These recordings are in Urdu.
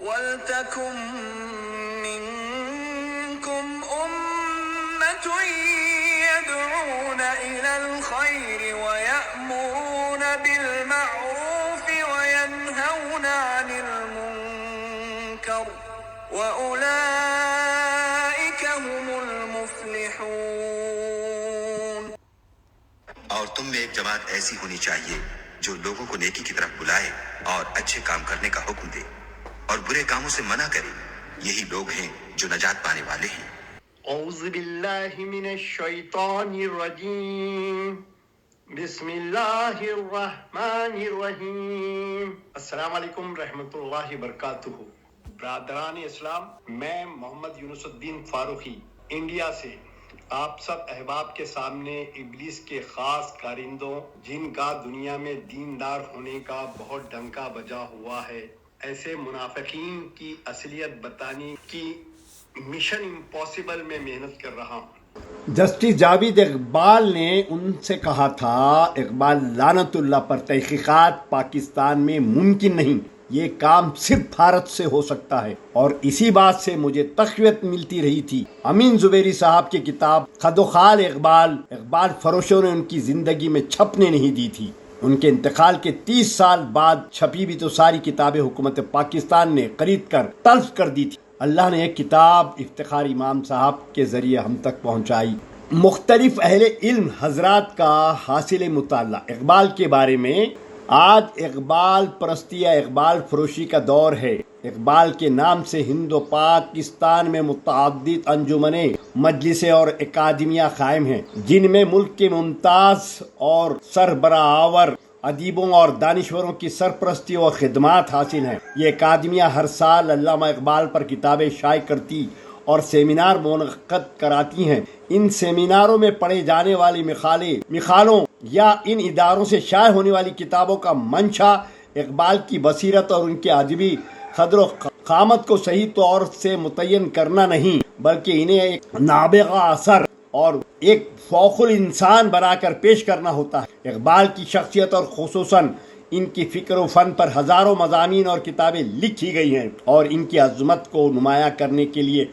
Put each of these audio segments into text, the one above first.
وَلْتَكُن مِّنكُمْ أُمَّةٌ يَدْعُونَ إِلَى الْخَيْرِ وَيَأْمُرُونَ بِالْمَعْرُوفِ وَيَنْهَوْنَ عَنِ الْمُنكَرِ وَأُولَئِكَ هُمُ الْمُفْلِحُونَ۔ اور تم میں ایک جماعت ایسی ہونی چاہیے جو لوگوں کو نیکی کی طرف بلائے اور اچھے کام کرنے کا حکم دے اور برے کاموں سے منع کرے، یہی لوگ ہیں جو نجات پانے والے ہیں۔ اعوذ باللہ من الشیطان الرجیم، بسم اللہ الرحمن الرحیم۔ السلام علیکم رحمۃ اللہ وبرکاتہ۔ برادران اسلام، میں محمد یونس الدین فاروقی انڈیا سے آپ سب احباب کے سامنے ابلیس کے خاص کارندوں، جن کا دنیا میں دیندار ہونے کا بہت ڈنکا بجا ہوا ہے، ایسے منافقین کی اصلیت بتانے کی مشن امپاسبل میں محنت کر رہا ہوں۔ جسٹس جاوید اقبال نے ان سے کہا تھا، اقبال لعنت اللہ پر، تحقیقات پاکستان میں ممکن نہیں، یہ کام صرف بھارت سے ہو سکتا ہے، اور اسی بات سے مجھے تقویت ملتی رہی تھی۔ امین زبیری صاحب کی کتاب خد و خال اقبال فروشوں نے ان کی زندگی میں چھپنے نہیں دی تھی۔ ان کے انتقال کے 30 سال بعد چھپی بھی تو ساری کتابیں حکومت پاکستان نے خرید کر تلف کر دی تھی۔ اللہ نے ایک کتاب افتخار امام صاحب کے ذریعے ہم تک پہنچائی۔ مختلف اہل علم حضرات کا حاصل مطالعہ اقبال کے بارے میں۔ آج اقبال پرستی یا اقبال فروشی کا دور ہے۔ اقبال کے نام سے ہند و پاکستان میں متعدد انجمنیں، مجلسیں اور اکادمیاں قائم ہیں، جن میں ملک کے ممتاز اور سربراہور ادیبوں اور دانشوروں کی سرپرستی اور خدمات حاصل ہیں۔ یہ اکادمیاں ہر سال علامہ اقبال پر کتابیں شائع کرتی اور سیمینار منعقد کراتی ہیں۔ ان سیمیناروں میں پڑھے جانے والی مقالوں یا ان اداروں سے شائع ہونے والی کتابوں کا منشا اقبال کی بصیرت اور ان کے ادبی قدر و قامت کو صحیح طور سے متعین کرنا نہیں، بلکہ انہیں ایک نابغہ اثر اور ایک فوق الانسان بنا کر پیش کرنا ہوتا ہے۔ اقبال کی شخصیت اور خصوصاً ان کی فکر و فن پر ہزاروں مضامین اور کتابیں لکھی گئی ہیں، اور ان کی عظمت کو نمایاں کرنے کے لیے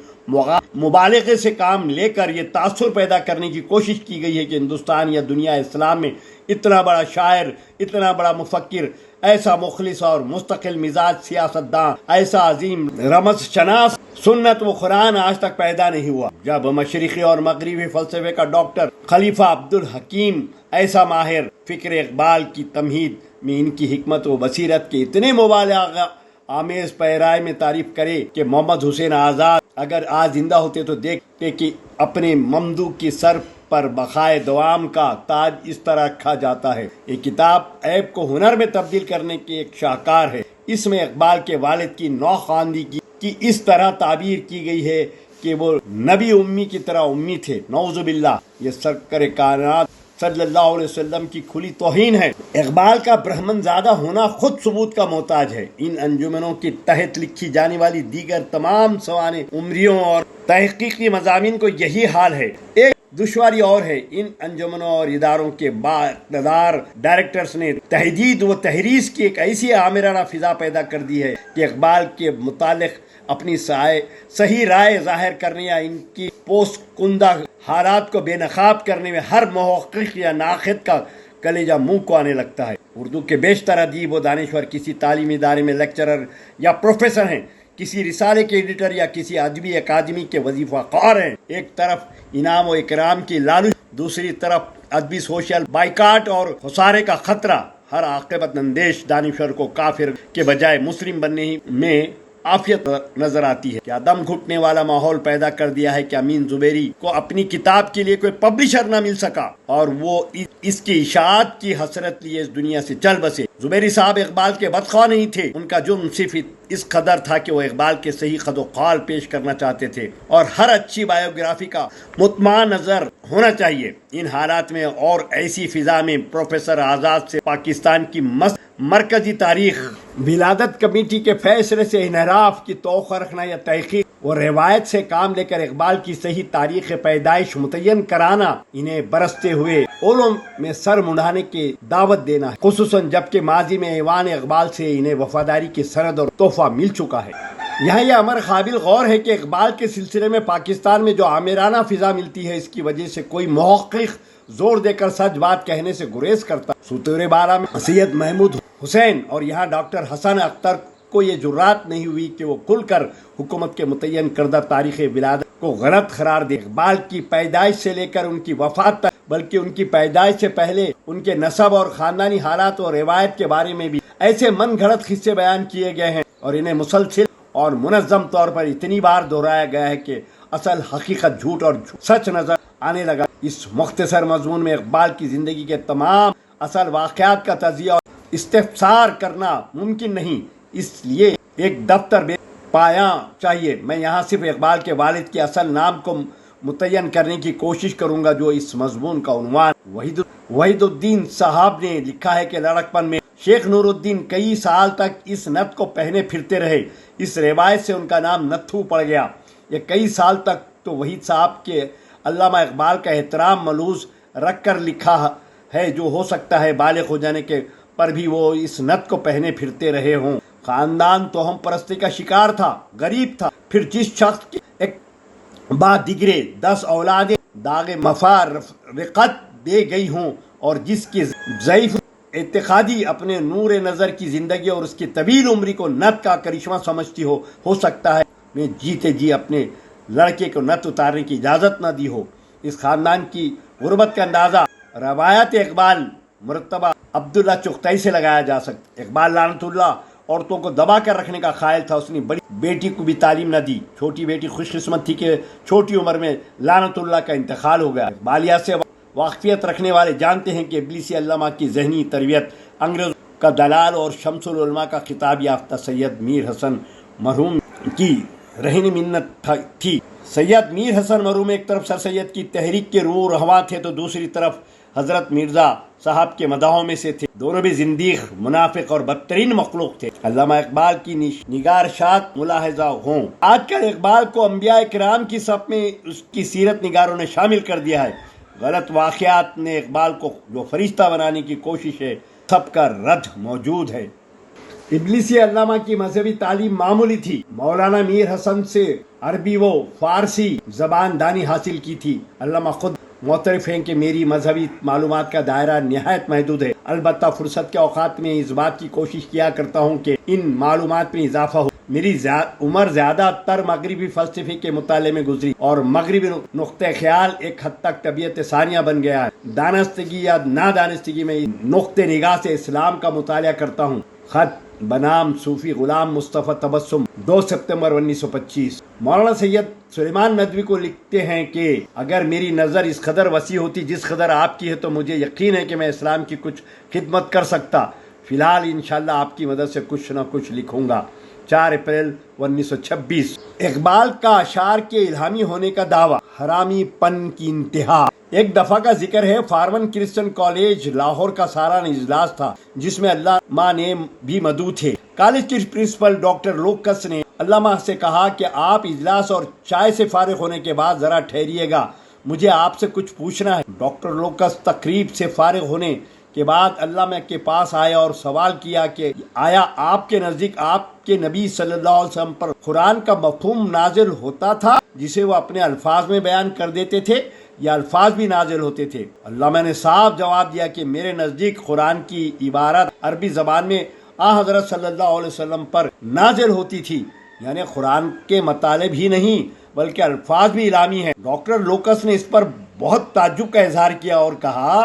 مبالغے سے کام لے کر یہ تاثر پیدا کرنے کی کوشش کی گئی ہے کہ ہندوستان یا دنیا اسلام میں اتنا بڑا شاعر، اتنا بڑا مفکر، ایسا مخلص اور مستقل مزاج سیاستداں، ایسا عظیم رمز شناس سنت و قرآن آج تک پیدا نہیں ہوا۔ جب مشرقی اور مغربی فلسفے کا ڈاکٹر خلیفہ عبدالحکیم ایسا ماہر فکر اقبال کی تمہید میں ان کی حکمت و بصیرت کے اتنے مبالغہ آمیز پیرائے میں تعریف کرے کہ محمد حسین آزاد اگر آج زندہ ہوتے تو دیکھتے کہ اپنے ممدوح کی سر پر بقائے دوام کا تاج اس طرح رکھا جاتا ہے۔ یہ کتاب عیب کو ہنر میں تبدیل کرنے کی ایک شاہکار ہے۔ اس میں اقبال کے والد کی نوخواندگی کی اس طرح تعبیر کی گئی ہے کہ وہ نبی امی کی طرح امی تھے۔ نعوذ باللہ، یہ سرکار کائنات صلی اللہ علیہ وسلم کی کھلی توہین ہے۔ اقبال کا برہمن زادہ ہونا خود ثبوت کا محتاج ہے۔ ان انجمنوں کے تحت لکھی جانے والی دیگر تمام سوانح عمریوں اور تحقیقی مضامین کو یہی حال ہے۔ ایک دشواری اور ہے، ان انجمنوں اور اداروں کے بااقتدار ڈائریکٹرز نے تحدید و تحریض کی ایک ایسی آمرانہ فضا پیدا کر دی ہے کہ اقبال کے متعلق اپنی صحیح رائے ظاہر کرنے یا ان کی پوست کندہ حالات کو بے نقاب کرنے میں ہر محقق یا ناقد کا کلیجہ منہ کو آنے لگتا ہے۔ اردو کے بیشتر ادیب و دانشور کسی تعلیمی ادارے میں لیکچرر یا پروفیسر ہیں، کسی رسالے کے ایڈیٹر یا کسی ادبی اکادمی کے وظیفہ خوار ہیں۔ ایک طرف انعام و اکرام کی لالچ، دوسری طرف ادبی سوشل بائیکاٹ اور خسارے کا خطرہ، ہر عاقبت اندیش دانشور کو کافر کے بجائے مسلم بننے میں عافیت نظر آتی ہے۔ کیا دم گھٹنے والا ماحول پیدا کر دیا ہے کہ امین زبیری کو اپنی کتاب کے لیے کوئی پبلشر نہ مل سکا اور وہ اس کی اشاعت کی حسرت لیے اس دنیا سے چل بسے۔ زبیری صاحب اقبال کے بدخواہ نہیں تھے، ان کا جرم صرف اس قدر تھا کہ وہ اقبال کے صحیح خد و خال پیش کرنا چاہتے تھے، اور ہر اچھی بایوگرافی کا مطمع نظر ہونا چاہیے۔ ان حالات میں اور ایسی فضا میں پروفیسر آزاد سے پاکستان کی مرکزی تاریخ ولادت کمیٹی کے فیصلے سے انحراف کی توقع رکھنا یا تحقیق و روایت سے کام لے کر اقبال کی صحیح تاریخ پیدائش متعین کرانا، انہیں برستے ہوئے علوم میں سر منڈانے کی دعوت دینا ہے، خصوصاً جبکہ ماضی میں ایوان اقبال سے انہیں وفاداری کی سند اور تحفہ مل چکا ہے۔ یہاں یہ امر قابل غور ہے کہ اقبال کے سلسلے میں پاکستان میں جو آمیرانہ فضا ملتی ہے، اس کی وجہ سے کوئی محقق زور دے کر سچ بات کہنے سے گریز کرتا. سطور بالا میں سید محمود حسین اور یہاں ڈاکٹر حسن اختر کو یہ جرات نہیں ہوئی کہ وہ کھل کر حکومت کے متعین کردہ تاریخ ولادت کو غلط قرار دے. اقبال کی پیدائش سے لے کر ان کی وفات تک، بلکہ ان کی پیدائش سے پہلے ان کے نسب اور خاندانی حالات اور روایت کے بارے میں بھی ایسے من گھڑت قصے بیان کیے گئے ہیں اور انہیں مسلسل اور منظم طور پر اتنی بار دہرایا گیا ہے کہ اصل حقیقت جھوٹ اور سچ نظر آنے لگا. اس مختصر مضمون میں اقبال کی زندگی کے تمام اصل واقعات کا تجزیہ اور استفسار کرنا ممکن نہیں، اس لیے ایک دفتر پایا چاہیے. میں یہاں صرف اقبال کے والد کے اصل نام کو متعین کرنے کی کوشش کروں گا، جو اس مضمون کا عنوان وحید الدین صاحب نے لکھا ہے کہ لڑکپن میں شیخ نور الدین کئی سال تک اس نت کو پہنے پھرتے رہے. اس روایت سے ان کا نام نتھو پڑ گیا. یہ کئی سال تک تو وحید صاحب کے علامہ اقبال کا احترام ملحوظ رکھ کر لکھا ہے، جو ہو سکتا ہے بالغ ہو جانے کے پر بھی وہ اس نت کو پہنے پھرتے رہے ہوں. خاندان توہم پرستی کا شکار تھا، غریب تھا. پھر جس شخص کی ایک بعد دیگرے 10 اولادیں داغ مفارقت دے گئی ہوں اور جس کی ضعیف اعتقادی اپنے نور نظر کی زندگی اور اس کی طویل عمری کو نت کا کرشمہ سمجھتی ہو سکتا ہے میں جیتے جی اپنے لڑکے کو نت اتارنے کی اجازت نہ دی ہو. اس خاندان کی غربت کا اندازہ روایت اقبال مرتبہ عبداللہ چغتائی سے لگایا جا سکتا. اقبال لعنت اللہ عورتوں کو دبا کر رکھنے کا قائل تھا. اس نے بڑی بیٹی کو بھی تعلیم نہ دی. چھوٹی بیٹی خوش قسمت تھی کہ چھوٹی عمر میں لعنت اللہ کا انتقال ہو گیا. اقبالیات سے واقفیت رکھنے والے جانتے ہیں کہ ابلیسی علامہ کی ذہنی تربیت انگریزوں کا دلال اور شمس العلماء کا خطاب یافتہ سید میر حسن مرحوم کی رہنی منت تھی. سید میر حسن مرحوم ایک طرف سر سید کی تحریک کے روح رواں تھے تو دوسری طرف حضرت مرزا صاحب کے مداحوں میں سے تھے. دونوں بھی زندیق، منافق اور بدترین مخلوق تھے. علامہ اقبال کی نگارشات ملاحظہ ہوں. آج کل اقبال کو انبیاء کرام کی صف میں اس کی سیرت نگاروں نے شامل کر دیا ہے. غلط واقعات نے اقبال کو جو فرشتہ بنانے کی کوشش ہے، سب کا رد موجود ہے. ابلیسی علامہ کی مذہبی تعلیم معمولی تھی. مولانا میر حسن سے عربی و فارسی زبان دانی حاصل کی تھی. علامہ خود معترف ہیں کہ میری مذہبی معلومات کا دائرہ نہایت محدود ہے. البتہ فرصت کے اوقات میں اس بات کی کوشش کیا کرتا ہوں کہ ان معلومات میں اضافہ ہو. میری عمر زیادہ تر مغربی فلسفے کے مطالعے میں گزری اور مغربی نقطہ خیال ایک حد تک طبیعت ثانیہ بن گیا ہے. دانستگی یا نادانستگی میں نقطہ نگاہ سے اسلام کا مطالعہ کرتا ہوں. خط بنام صوفی غلام مصطفیٰ تبسم 2 ستمبر 1925. مولانا سید سلیمان ندوی کو لکھتے ہیں کہ اگر میری نظر اس قدر وسیع ہوتی جس قدر آپ کی ہے تو مجھے یقین ہے کہ میں اسلام کی کچھ خدمت کر سکتا. فی الحال انشاءاللہ آپ کی مدد سے کچھ نہ کچھ لکھوں گا. 4 اپریل 1926. اقبال کا اشعار کے الہامی ہونے کا دعویٰ، حرامی پن کی انتہا. ایک دفعہ کا ذکر ہے، فارمن کرسچن کالج لاہور کا سالانہ اجلاس تھا جس میں علامہ نے بھی مدعو تھے. کالج کے پرنسپل ڈاکٹر لوکس نے علامہ سے کہا کہ آپ اجلاس اور چائے سے فارغ ہونے کے بعد ذرا ٹھہریے گا، مجھے آپ سے کچھ پوچھنا ہے. ڈاکٹر لوکس تقریب سے فارغ ہونے کے بعد علامہ کے پاس آیا اور سوال کیا کہ آیا آپ کے نزدیک آپ کے نبی صلی اللہ علیہ وسلم پر قرآن کا مفہوم نازل ہوتا تھا جسے وہ اپنے الفاظ میں بیان کر دیتے تھے یا الفاظ بھی نازل ہوتے تھے؟ علامہ نے صاف جواب دیا کہ میرے نزدیک قرآن کی عبارت عربی زبان میں حضرت صلی اللہ علیہ وسلم پر نازل ہوتی تھی، یعنی قرآن کے مطالب ہی نہیں بلکہ الفاظ بھی الہامی ہیں. ڈاکٹر لوکس نے اس پر بہت تعجب کا اظہار کیا اور کہا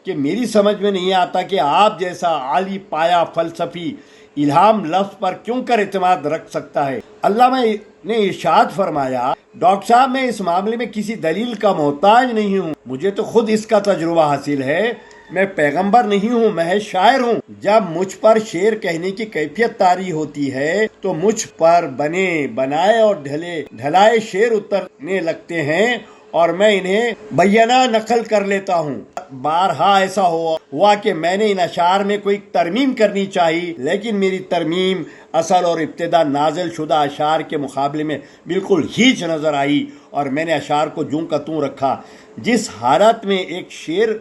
کہ میری سمجھ میں نہیں آتا کہ آپ جیسا عالی پایا فلسفی الہام لفظ پر کیوں کر اعتماد رکھ سکتا ہے. علامہ نے ارشاد فرمایا، ڈاکٹر صاحب میں اس معاملے میں کسی دلیل کا محتاج نہیں ہوں، مجھے تو خود اس کا تجربہ حاصل ہے. میں پیغمبر نہیں ہوں، محض شاعر ہوں. جب مجھ پر شعر کہنے کی کیفیت طاری ہوتی ہے تو مجھ پر بنے بنائے اور ڈھلائے شعر اترنے لگتے ہیں اور میں انہیں بیانہ نقل کر لیتا ہوں. بارہا ایسا ہوا کہ میں نے ان اشعار میں کوئی ترمیم کرنی چاہی، لیکن میری ترمیم اصل اور ابتدا نازل شدہ اشعار کے مقابلے میں بالکل ہیچ نظر آئی اور میں نے اشعار کو جوں کا توں رکھا. جس حالت میں ایک شعر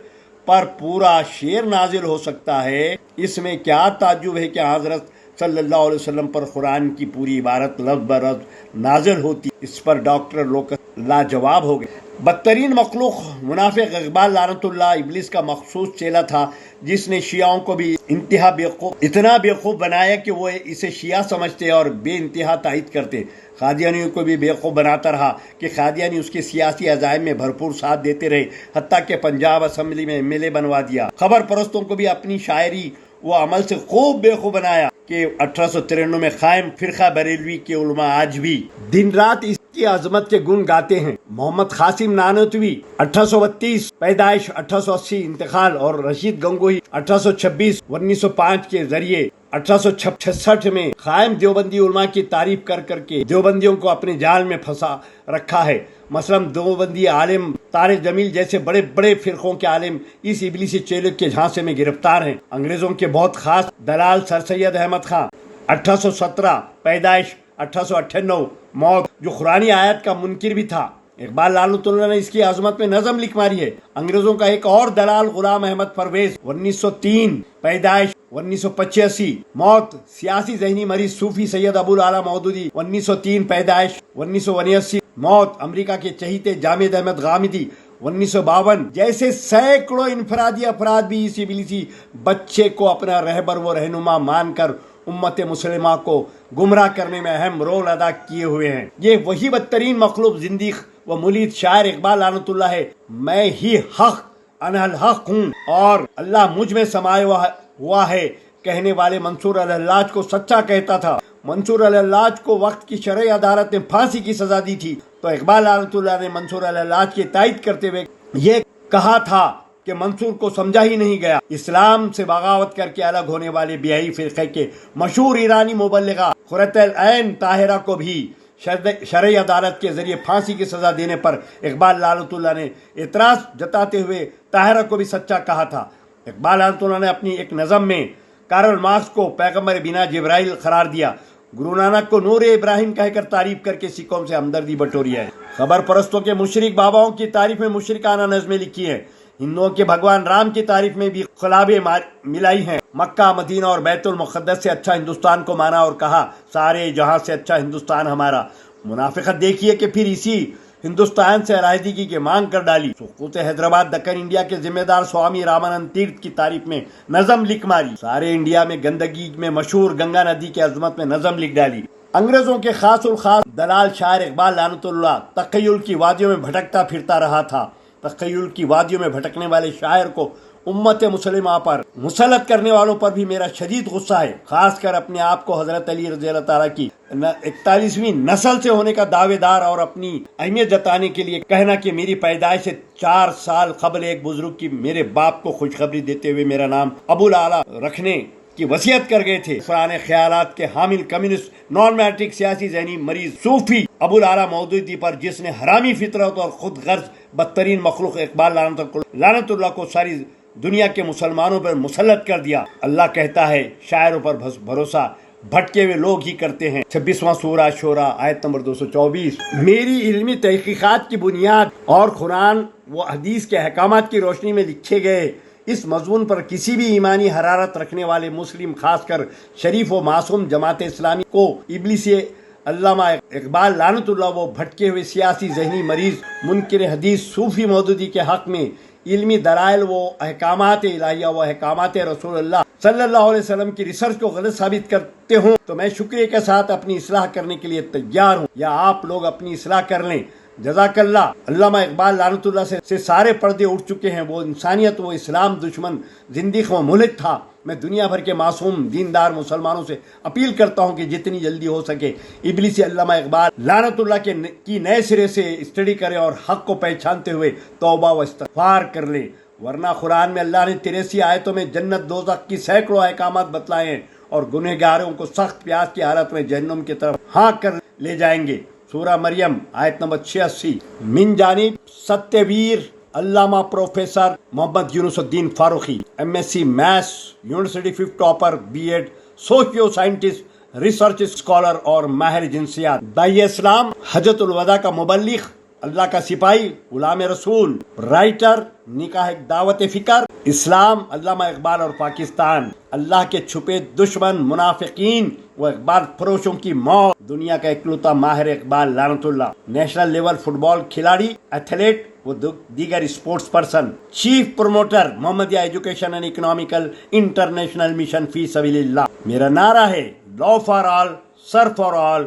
پر پورا شعر نازل ہو سکتا ہے، اس میں کیا تعجب ہے کہ حضرت صلی اللہ علیہ وسلم پر قرآن کی پوری عبارت لفظ برفظ نازل ہوتی، اس پر ڈاکٹر لوکس لاجواب ہو گئے۔ بدترین مخلوق منافق اقبال لعنت اللہ ابلیس کا مخصوص چیلا تھا، جس نے شیعوں کو بھی اتنا بیوقوف بنایا کہ وہ اسے شیعہ سمجھتے اور بے انتہا تائید کرتے۔ قادیانیوں کو بھی بیوقوف بناتا رہا کہ قادیانی اس کے سیاسی عزائم میں بھرپور ساتھ دیتے رہے، حتیٰ کہ پنجاب اسمبلی میں MLA بنوا دیا۔ خبر پرستوں کو بھی اپنی شاعری و عمل سے خوب بیوقوف بنایا کہ 1893 میں قائم فرقہ بریلوی کے علماء آج بھی دن رات اس کی عظمت کے گن گاتے ہیں۔ محمد قاسم نانوتوی 1832 پیدائش 1880 انتقال، اور رشید گنگوہی 1826 1905 کے ذریعے 1866 میں قائم دیوبندی علماء کی تعریف کر کر کے دیوبندیوں کو اپنے جال میں پھنسا رکھا ہے۔ مثلاً دیوبندی عالم طارق جمیل جیسے بڑے بڑے فرقوں کے عالم اس ابلیسی چیلے کے جھانسے میں گرفتار ہیں۔ انگریزوں کے بہت خاص دلال سر سید احمد خان 1817 پیدائش 1898 موت، جو قرآنی آیت کا منکر بھی تھا۔ اقبال لعنت اللہ نے اس کی عظمت میں نظم لکھ ماری ہے۔ انگریزوں کا ایک اور دلال غلام احمد پرویز 1903 پیدائش 1985 موت، سیاسی ذہنی مریض صوفی سید ابو الاعلیٰ مودودی 1903 پیدائش 1979 موت، امریکہ کے چہیتے جامد احمد غامدی 1952 جیسے سینکڑوں انفرادی افراد بھی اس ابلیسی بچے کو اپنا رہبر و رہنما مان کر امت مسلمہ کو گمراہ کرنے میں اہم رول ادا کیے ہوئے ہیں۔ یہ وہی بدترین مخلوق زندیق و ملید شاعر اقبال لعنت اللہ ہے۔ میں ہی حق انا الحق ہوں اور اللہ مجھ میں سمایا ہوا ہے کہنے والے منصور الحلاج کو سچا کہتا تھا۔ منصور الحلاج کو وقت کی شرعی عدالت نے پھانسی کی سزا دی تھی، تو اقبال لعنت اللہ نے منصور الحلاج کی تائید کرتے ہوئے یہ کہا تھا کہ منصور کو سمجھا ہی نہیں گیا۔ اسلام سے بغاوت کر کے الگ ہونے والے بیائی فرقے کے مشہور ایرانی مبلغہ قرۃ العین طاہرہ کو بھی شرعی عدالت کے ذریعے پھانسی کی سزا دینے پر اقبال لعنت اللہ نے اعتراض جتاتے ہوئے طاہرہ کو بھی سچا کہا تھا۔ اقبال لعنت اللہ نے اپنی ایک نظم میں کارل مارکس کو پیغمبر بنا جبرائیل قرار دیا، گرو نانک کو نور ابراہیم کہہ کر تعریف کر کے سکھوں سے ہمدردی بٹوری ہے۔ خبر پرستوں کے مشرک باباؤں کی تعریف میں مشرکانہ نظمیں لکھی ہیں۔ ہندوؤں کے بھگوان رام کی تعریف میں بھی خلابیں ملائی ہیں۔ مکہ، مدینہ اور بیت المقدس سے اچھا ہندوستان کو مانا اور کہا سارے جہاں سے اچھا ہندوستان ہمارا۔ منافقت دیکھیے کہ پھر اسی ہندوستان سے علیحدگی کی مانگ کر ڈالی۔ سقوط حیدرآباد دکن انڈیا کے ذمہ دار سوامی رامانند تیرتھ کی تعریف میں نظم لکھ ماری۔ سارے انڈیا میں گندگی میں مشہور گنگا ندی کی عظمت میں نظم لکھ ڈالی۔ انگریزوں کے خاص الخاص دلال شاعر اقبال لعنت اللہ تخیل کی وادیوں میں بھٹکتا پھرتا رہا تھا۔ تخیل کی وادیوں میں بھٹکنے والے شاعر کو امت مسلمہ پر مسلط کرنے والوں پر بھی میرا شدید غصہ ہے، خاص کر اپنے آپ کو حضرت علی رضی اللہ تعالیٰ کی 41ویں نسل سے ہونے کا دعوے دار اور اپنی اہمیت جتانے کے لیے کہنا کہ میری پیدائش سے 4 سال قبل ایک بزرگ کی میرے باپ کو خوشخبری دیتے ہوئے میرا نام ابو الاعلیٰ رکھنے کی وصیت کر گئے تھے۔ پرانے خیالات کے حامل کمیونسٹ نان میٹرک سیاسی ذہنی مریض صوفی ابو الاعلیٰ مودودی پر جس نے حرامی فطرت اور خود غرض بدترین مخلوق اقبال لعنت اللہ کو ساری دنیا کے مسلمانوں پر مسلط کر دیا۔ اللہ کہتا ہے شاعروں پر بھروسہ بھٹکے ہوئے لوگ ہی کرتے ہیں۔ 26واں سورہ شورہ آیت نمبر 224۔ میری علمی تحقیقات کی بنیاد اور قرآن و حدیث کے احکامات کی روشنی میں لکھے گئے اس مضمون پر کسی بھی ایمانی حرارت رکھنے والے مسلم، خاص کر شریف و معصوم جماعت اسلامی کو ابلیسی علامہ اقبال لعنت اللہ وہ بھٹکے ہوئے سیاسی ذہنی مریض منکر حدیث صوفی مودودی کے حق میں علمی دلائل و احکامات الہیہ و احکامات رسول اللہ صلی اللہ علیہ وسلم کی ریسرچ کو غلط ثابت کرتے ہوں تو میں شکریہ کے ساتھ اپنی اصلاح کرنے کے لیے تیار ہوں، یا آپ لوگ اپنی اصلاح کر لیں۔ جزاک اللہ۔ علامہ اقبال لعنت اللہ سے سارے پردے اٹھ چکے ہیں۔ وہ انسانیت، وہ اسلام دشمن زندیق و ملک تھا۔ میں دنیا بھر کے معصوم دیندار مسلمانوں سے اپیل کرتا ہوں کہ جتنی جلدی ہو سکے ابلیسی علامہ اقبال لعنت اللہ کی نئے سرے سے اسٹڈی کریں اور حق کو پہچانتے ہوئے توبہ و استغفار کر لیں، ورنہ قرآن میں اللہ نے 83 آیتوں میں جنت دوزخ کی سینکڑوں احکامات بتلائے ہیں اور گنہگاروں کو سخت پیاس کی حالت میں جہنم کی طرف ہانک کر لے جائیں گے۔ سورہ مریم آیت نمبر 86۔ من جانب ستیہ ویر علامہ professor Mohammad Yunus Uddin Farooqui, MSc maths, university 5 topper, B.Ed، socio scientist, research scholar اور ماہر جنسیات، داعی اسلام، حجۃ الوداع کا مبلغ، اللہ کا سپاہی، غلام رسول، رائٹر، نکاح دعوت فکر، اسلام، علامہ اقبال اور پاکستان، اللہ کے چھپے دشمن منافقین و اقبال فروشوں کی موت۔ دنیا کا اکلوتا ماہر اقبال لعنت اللہ، نیشنل لیول فٹ بال کھلاڑی، ایتھلیٹ و دیگر sports person, chief promoter Muhammadiya education and economical international mission فی سبیل اللہ۔ میرا نعرہ ہے law for all, sir for all,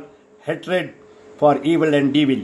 hatred for evil and dual.